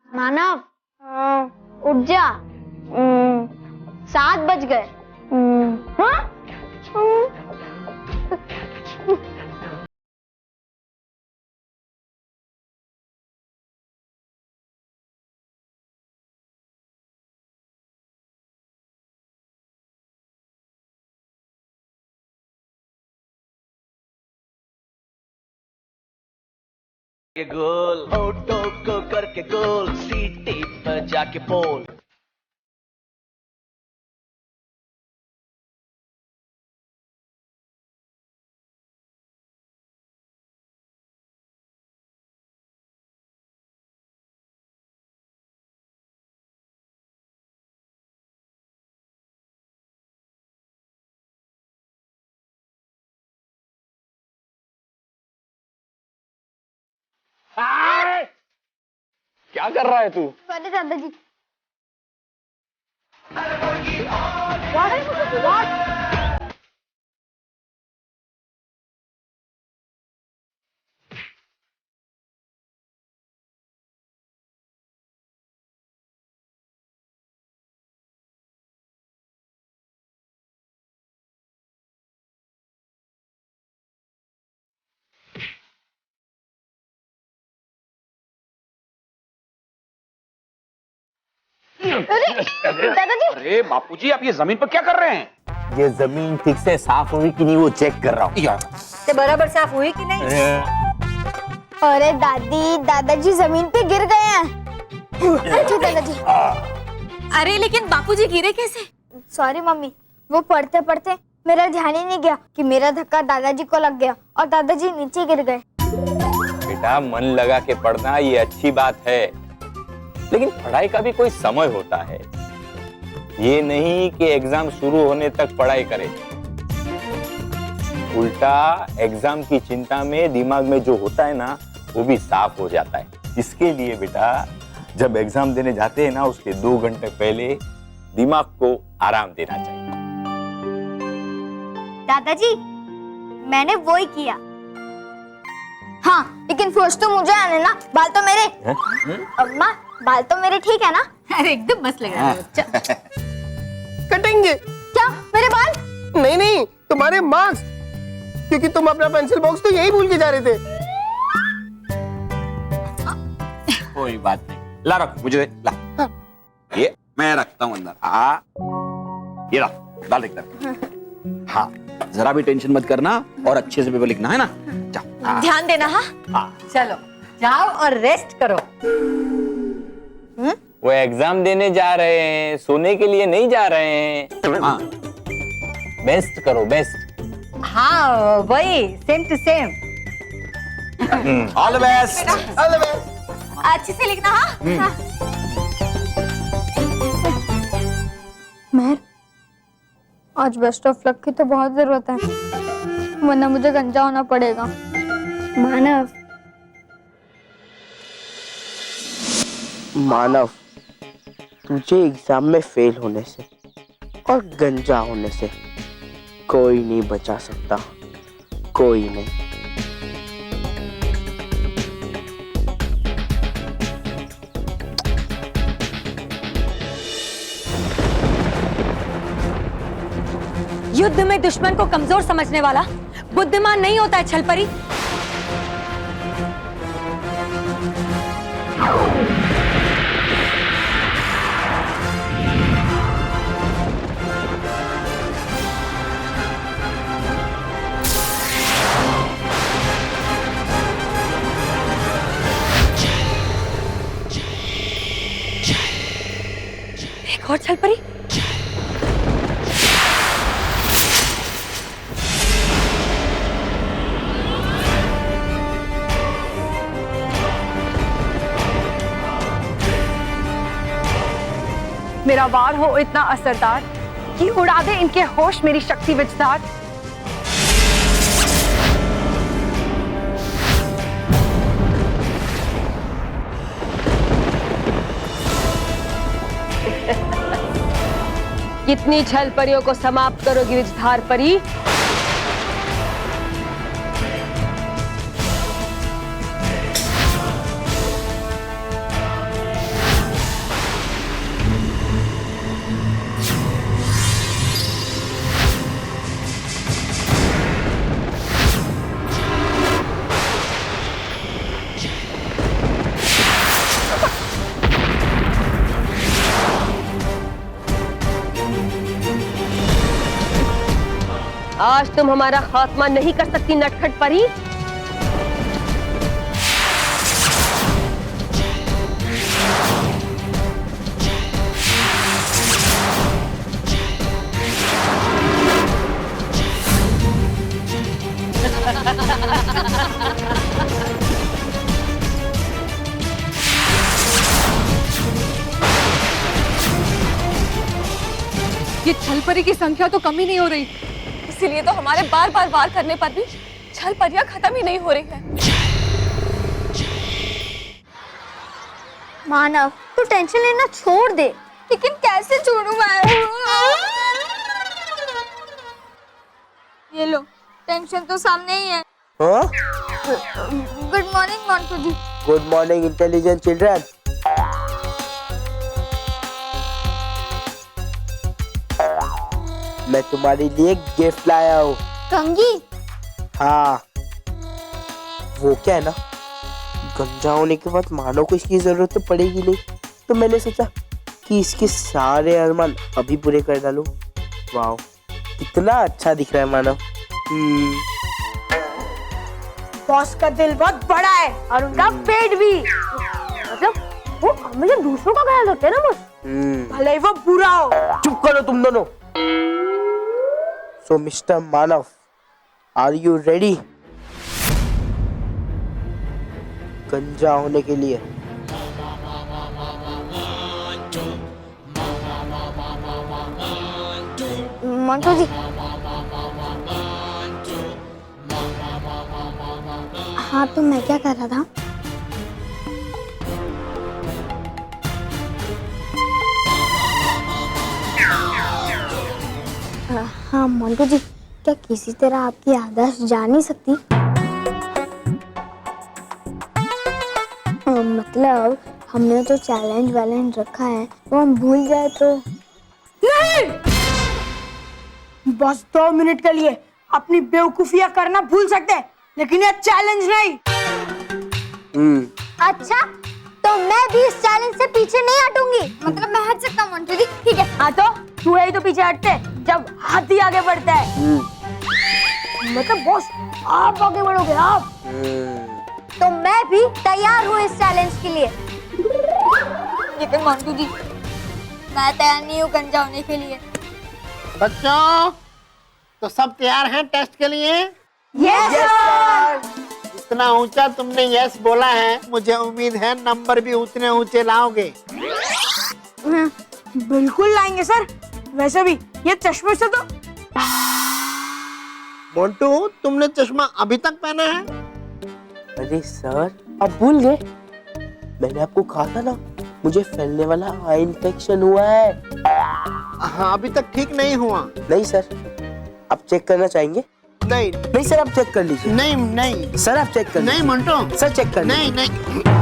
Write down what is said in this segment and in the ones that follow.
मानव, उठ जा। 7 बज गए। हाँ? गोल होठों को करके गोल, सीटी पर जाके बोल। क्या कर रहा है तू? अरे दादाजी। दादाजी। अरे बापूजी, आप ये जमीन पर क्या कर रहे हैं? ये जमीन ठीक से साफ हुई कि नहीं वो चेक कर रहा हूँ। ते बराबर साफ हुई कि नहीं? अरे दादाजी जमीन पे गिर गए हैं। अच्छा दादाजी। अरे लेकिन बापूजी गिरे कैसे? सॉरी मम्मी, वो पढ़ते पढ़ते मेरा ध्यान ही नहीं गया कि मेरा धक्का दादाजी को लग गया और दादाजी नीचे गिर गए। बेटा, मन लगा के पढ़ना ये अच्छी बात है, लेकिन पढ़ाई का भी कोई समय होता है। ये नहीं कि एग्जाम शुरू होने तक पढ़ाई करें। उल्टा एग्जाम की चिंता में दिमाग में जो होता है ना, वो भी साफ हो जाता है। इसके लिए बेटा, जब एग्जाम देने जाते हैं ना, उसके 2 घंटे पहले दिमाग को आराम देना चाहिए। दादाजी, मैंने वो ही किया। हाँ, लेकिन फर्स्ट तो मुझे आने ना। बाल तो मेरे। अम्मा, बाल तो मेरे ठीक है ना? अरे एकदम मस्त लग रहा है बच्चा। कटेंगे? क्या मेरे बाल? नहीं नहीं, तुम्हारे मार्क्स, क्योंकि तुम अपना पेंसिल बॉक्स तो यही भूल के जा रहे थे। कोई बात नहीं, ला रख, मुझे दे, ला। ये मैं रखता हूँ अंदर। ये ला, डाल एकदम। हाँ, जरा भी टेंशन मत करना और अच्छे से पेपर लिखना है ना। जाओ। ध्यान देना। हाँ, चलो जाओ और रेस्ट करो। वो एग्जाम देने जा रहे हैं, सोने के लिए नहीं जा रहे हैं। हाँ, बेस्ट करो, बेस्ट। हाँ वही, same to same. All the best. All the best. अच्छे से लिखना। हाँ। महर, आज बेस्ट ऑफ लक की तो बहुत जरूरत है, वरना मुझे गंजा होना पड़ेगा। मानव, मानव, तुझे एग्जाम में फेल होने से और गंजा होने से कोई नहीं बचा सकता, कोई नहीं। युद्ध में दुश्मन को कमजोर समझने वाला बुद्धिमान नहीं होता है छलपरी। एक और छलपरी। मेरा वार हो इतना असरदार कि उड़ा दे इनके होश मेरी शक्ति विचदार। कितनी छल परियों को समाप्त करोगी विचधार परी? आज तुम हमारा खात्मा नहीं कर सकती नटखट परी। ये छलपरी की संख्या तो कम ही नहीं हो रही, इसीलिए तो हमारे बार बार वार करने पर भी छलपरियां खत्म ही नहीं हो रही है। मानव, तू टेंशन लेना छोड़ दे। लेकिन कैसे छोड़ूं मैं? ये लो, टेंशन तो सामने ही है। हाँ? Good morning Montu ji. Good morning intelligent children. मैं तुम्हारे लिए गिफ्ट लाया हूँ। कंघी? हाँ, वो क्या है ना, गंजा होने के बाद मानव को इसकी जरूरत तो पड़ेगी नहीं, तो मैंने सोचा कि इसके सारे अरमान अभी पूरे कर डालूं। वाह, कितना अच्छा दिख रहा है मानव। बॉस का दिल बहुत बड़ा है और उनका पेट भी। मतलब वो हमेशा दूसरों का ख्याल रखते हैं ना बॉस, भले ही वो बुरा हो। चुप करो तुम दोनों। So, Mr. Manav, are you ready? गंजा होने के लिए। मोंटू जी। हाँ, तो मैं क्या कर रहा था? हाँ मोंटू जी, क्या किसी तरह आपकी याददाश्त जा नहीं सकती? मतलब हमने जो चैलेंज वैलेंज रखा है वो हम भूल जाए तो? नहीं, बस 2 मिनट के लिए अपनी बेवकूफियां करना भूल सकते हैं, लेकिन ये चैलेंज नहीं। अच्छा, तो मैं भी इस चैलेंज से पीछे नहीं हटूंगी। मतलब मैं हट सकता हूँ मोंटू जी, ठीक है? हाँ तो तू है ही तो पीछे हटते जब हाथी आगे बढ़ता है। मतलब बॉस, आप आगे बढ़ोगे आप। तो मैं भी तैयार हूँ इस चैलेंज के लिए। लेकिन मोंटू जी, मैं तैयार नहीं हूँ गंजा होने के लिए। बच्चों, तो सब तैयार हैं टेस्ट के लिए? Yes sir. इतना ऊंचा तुमने यस बोला है, मुझे उम्मीद है नंबर भी उतने ऊंचे लाओगे। बिल्कुल लाएंगे सर। वैसे भी ये चश्मे से तो। मोंटू, तुमने चश्मा अभी तक पहना है? अरे सर, आप भूल गए? मैंने आपको कहा था ना, मुझे फैलने वाला आई इन्फेक्शन हुआ है। हाँ, अभी तक ठीक नहीं हुआ। नहीं सर, आप चेक करना चाहेंगे? नहीं नहीं सर, आप चेक कर लीजिए। नहीं नहीं सर, आप चेक कर नहीं लीजिए। मोंटू, सर चेक कर नहीं नहीं।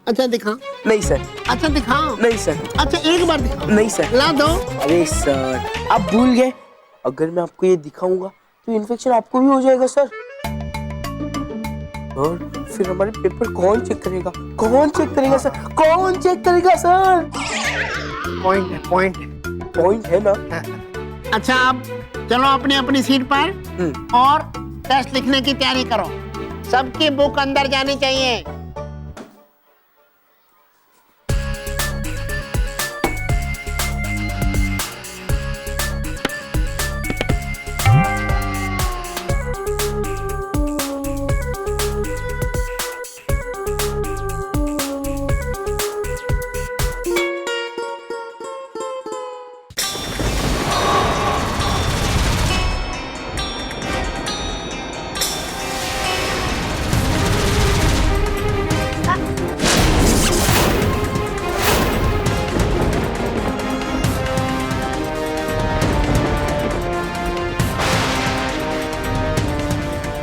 अच्छा दिखा। नहीं सर। अच्छा दिखाओ। नहीं सर। अच्छा एक बार दिखाओ। नहीं सर। ला दो। अरे सर, आप भूल गए। अगर मैं आपको ये दिखाऊंगा तो इन्फेक्शन आपको भी हो जाएगा सर। और फिर हमारे पेपर कौन चेक करेगा? कौन चेक करेगा सर? कौन चेक करेगा सर? पॉइंट है, पॉइंट है। पॉइंट है ना? अच्छा, अब चलो अपनी अपनी सीट पर और टेस्ट लिखने की तैयारी करो। सबकी बुक अंदर जानी चाहिए।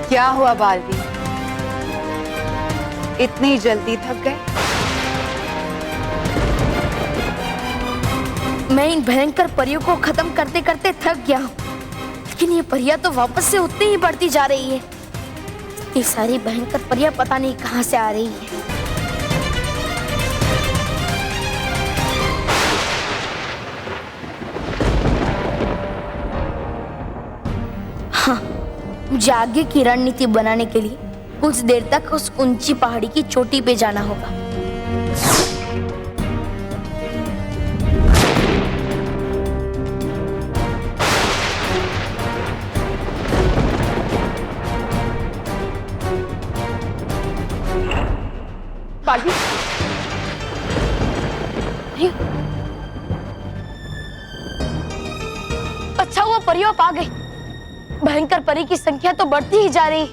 क्या हुआ बालवी, इतनी जल्दी थक गए? मैं इन भयंकर परियों को खत्म करते करते थक गया हूँ, लेकिन ये परियां तो वापस से उतनी ही बढ़ती जा रही है। ये सारी भयंकर परियां पता नहीं कहाँ से आ रही है। मुझे आगे की रणनीति बनाने के लिए कुछ देर तक उस ऊंची पहाड़ी की चोटी पे जाना होगा। बागी, अच्छा हुआ परी आप आ गई। भयंकर परी की संख्या तो बढ़ती ही जा रही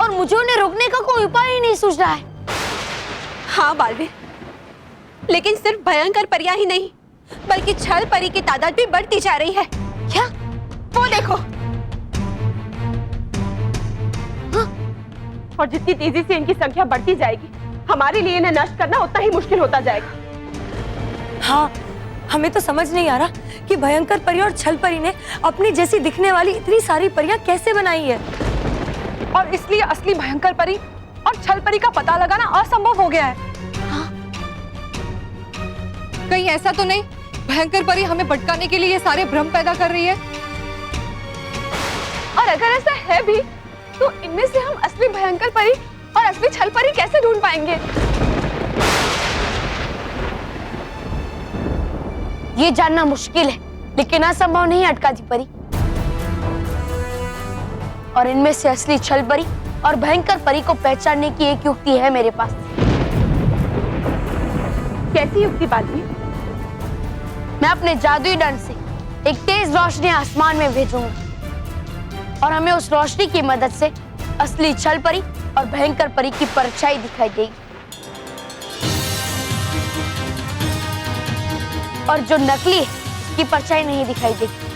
और मुझे उन्हें रोकने का कोई उपाय ही नहीं सूझ रहा है। हाँ बालवीर, लेकिन सिर्फ भयंकर परियां ही नहीं बल्कि छल परी की तादाद भी बढ़ती जा रही है। क्या? वो देखो। हाँ? और जितनी तेजी से इनकी संख्या बढ़ती जाएगी, हमारे लिए इन्हें नष्ट करना उतना ही मुश्किल होता जाएगा। हाँ, हमें तो समझ नहीं आ रहा कि भयंकर परी और छल परी ने अपनी जैसी दिखने वाली इतनी सारी परियां कैसे बनाई है, और इसलिए असली भयंकर परी और छल परी का पता लगाना असंभव हो गया है। हाँ? कहीं ऐसा तो नहीं भयंकर परी हमें भटकाने के लिए ये सारे भ्रम पैदा कर रही है? और अगर ऐसा है भी तो इनमें से हम असली भयंकर परी और असली छल परी कैसे ढूंढ पाएंगे? ये जानना मुश्किल है लेकिन असंभव नहीं अटकाजी परी। और इनमें से असली छल परी और भयंकर परी को पहचानने की एक युक्ति है मेरे पास। कैसी युक्ति बालवीर? मैं अपने जादुई दंड से एक तेज रोशनी आसमान में भेजूंगा और हमें उस रोशनी की मदद से असली छल परी और भयंकर परी की परछाई दिखाई देगी, और जो नकली है उसकी परछाई नहीं दिखाई देगी।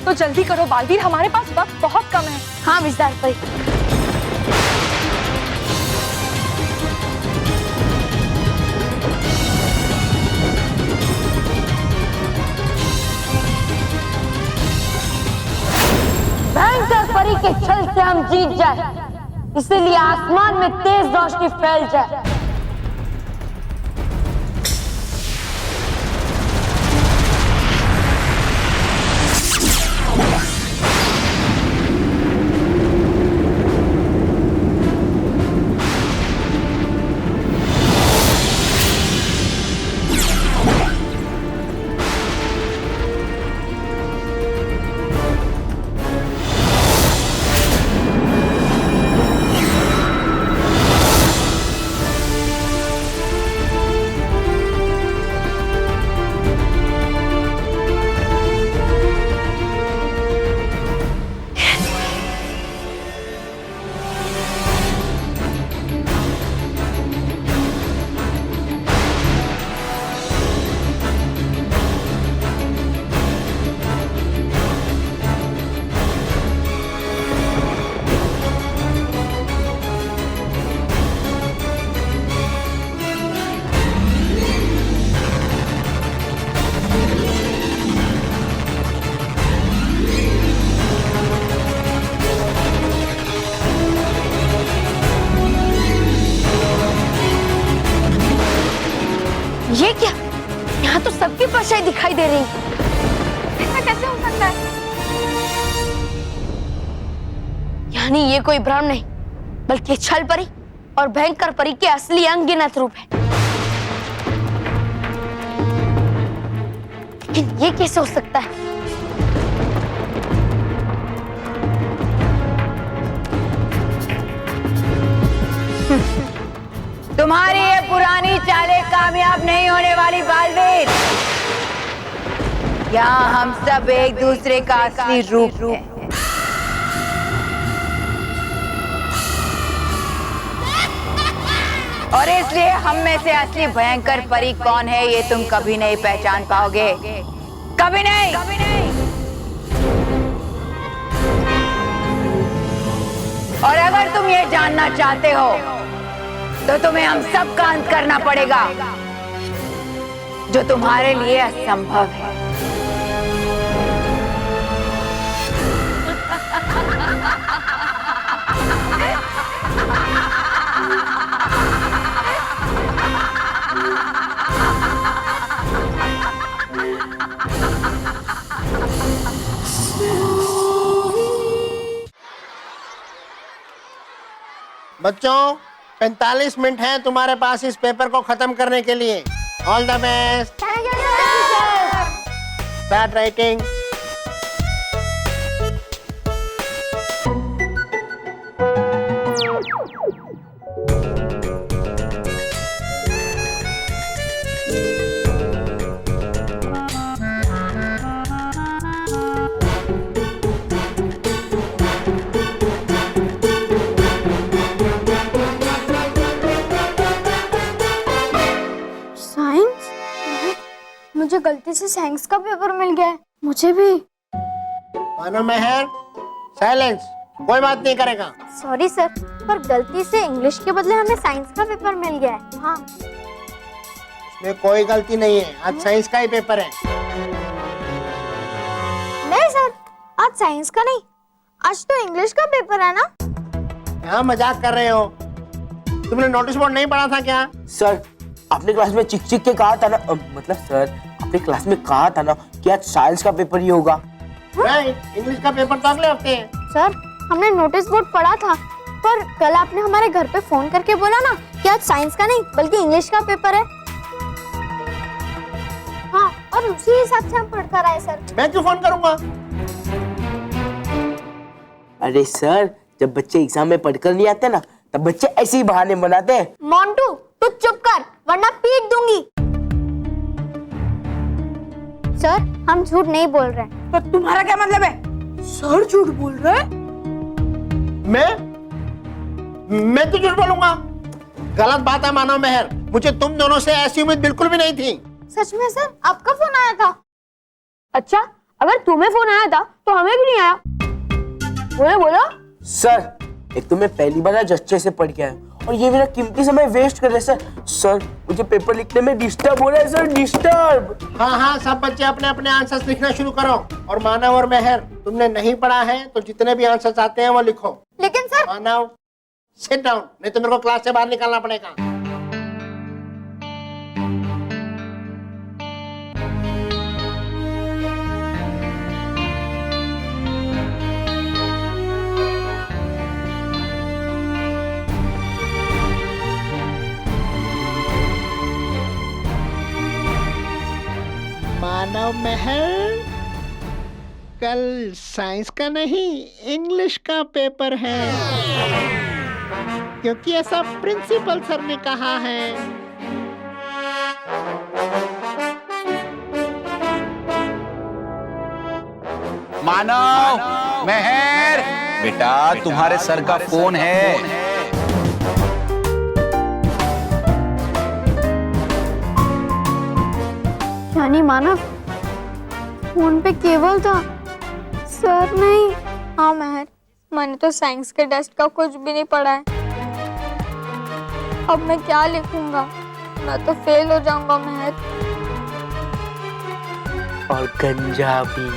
तो जल्दी करो बालवीर, हमारे पास वक्त बहुत कम है। हाँ विजदार परी। भयंकर परी के छल से हम जीत जाए, इसीलिए आसमान में तेज रोशनी फैल जाए। ये क्या? यहाँ तो सबकी परछाई दिखाई दे रही है। ऐसा कैसे हो सकता है? यानी ये कोई भ्रम नहीं बल्कि छल परी और भयंकर परी के असली अनगिनत रूप है। लेकिन ये कैसे हो सकता है? तुम्हारी ये पुरानी चालें कामयाब नहीं होने वाली बालवीर। यहाँ हम सब एक दूसरे का असली रूप हैं। और इसलिए हम में से असली भयंकर परी कौन है ये तुम कभी नहीं पहचान पाओगे, कभी नहीं। और अगर तुम ये जानना चाहते हो तो तुम्हें हम सब का अंत करना पड़ेगा, जो तुम्हारे लिए असंभव है। बच्चों 45 मिनट है तुम्हारे पास इस पेपर को खत्म करने के लिए। All the best. Start writing. Science? मुझे गलती से साइंस का पेपर मिल गया है। मुझे भी। मानो मेहर, साइलेंस। कोई बात नहीं करेगा। सॉरी सर, पर गलती से इंग्लिश के बदले हमें साइंस का पेपर मिल गया है। हाँ। इसमें कोई गलती नहीं है, आज साइंस का ही पेपर है। नहीं सर, आज साइंस का नहीं, आज तो इंग्लिश का पेपर है ना। यहाँ मजाक कर रहे हो? तुमने नोटिस बोर्ड नहीं पढ़ा था क्या? सर, आपने क्लास में चिक चिक के कहा था ना, मतलब सर आपने क्लास में कहा था ना कि आज साइंस का पेपर ही होगा। राइट, इंग्लिश का पेपर तो अगले हफ्ते है। सर, हमने नोटिस बोर्ड पढ़ा था, पर कल आपने हमारे घर पे फोन करके बोला ना कि आज साइंस का नहीं बल्कि इंग्लिश का पेपर है। हाँ, और उसी हिसाब से हम पढ़कर आए सर। मैं क्यों फोन करूंगा? अरे सर, जब बच्चे एग्जाम में पढ़कर नहीं आते ना, तब बच्चे ऐसे ही बहाने बनाते हैं। मोंटू, तू चुप कर वरना पीट दूंगी। सर, हम झूठ नहीं बोल रहे। तो तुम्हारा क्या मतलब है? सर झूठ बोल रहे हैं? मैं तो झूठ बोलूंगा? गलत बात है मानव मेहर, मुझे तुम दोनों से ऐसी उम्मीद बिल्कुल भी नहीं थी। सच में सर, आपका फोन आया था? अच्छा, अगर तुम्हें फोन आया था तो हमें भी नहीं आया। बोलो बोलो। सर, एक तो मैं पहली बार आज अच्छे से पढ़ के आया और ये मेरा कीमती समय वेस्ट कर रहे सर। सर, मुझे पेपर लिखने में डिस्टर्ब हो रहा है सर, डिस्टर्ब। हाँ हाँ, सब बच्चे अपने अपने आंसर्स लिखना शुरू करो। और मानव और मेहर, तुमने नहीं पढ़ा है तो जितने भी आंसर्स आते हैं वो लिखो। लेकिन सर। मानव, सिट डाउन, नहीं तो मेरे को क्लास से बाहर निकालना पड़ेगा। मानव मेहर, कल साइंस का नहीं इंग्लिश का पेपर है, क्योंकि ऐसा प्रिंसिपल सर ने कहा है। मानव, मेहर, बेटा तुम्हारे सर का फोन है। यानी मानव, फोन पे केवल था, सर नहीं। हाँ महर, मैंने तो साइंस के टेस्ट का कुछ भी नहीं पढ़ा है। अब मैं क्या लिखूंगा? मैं तो फेल हो जाऊंगा महर। और गंजा भी।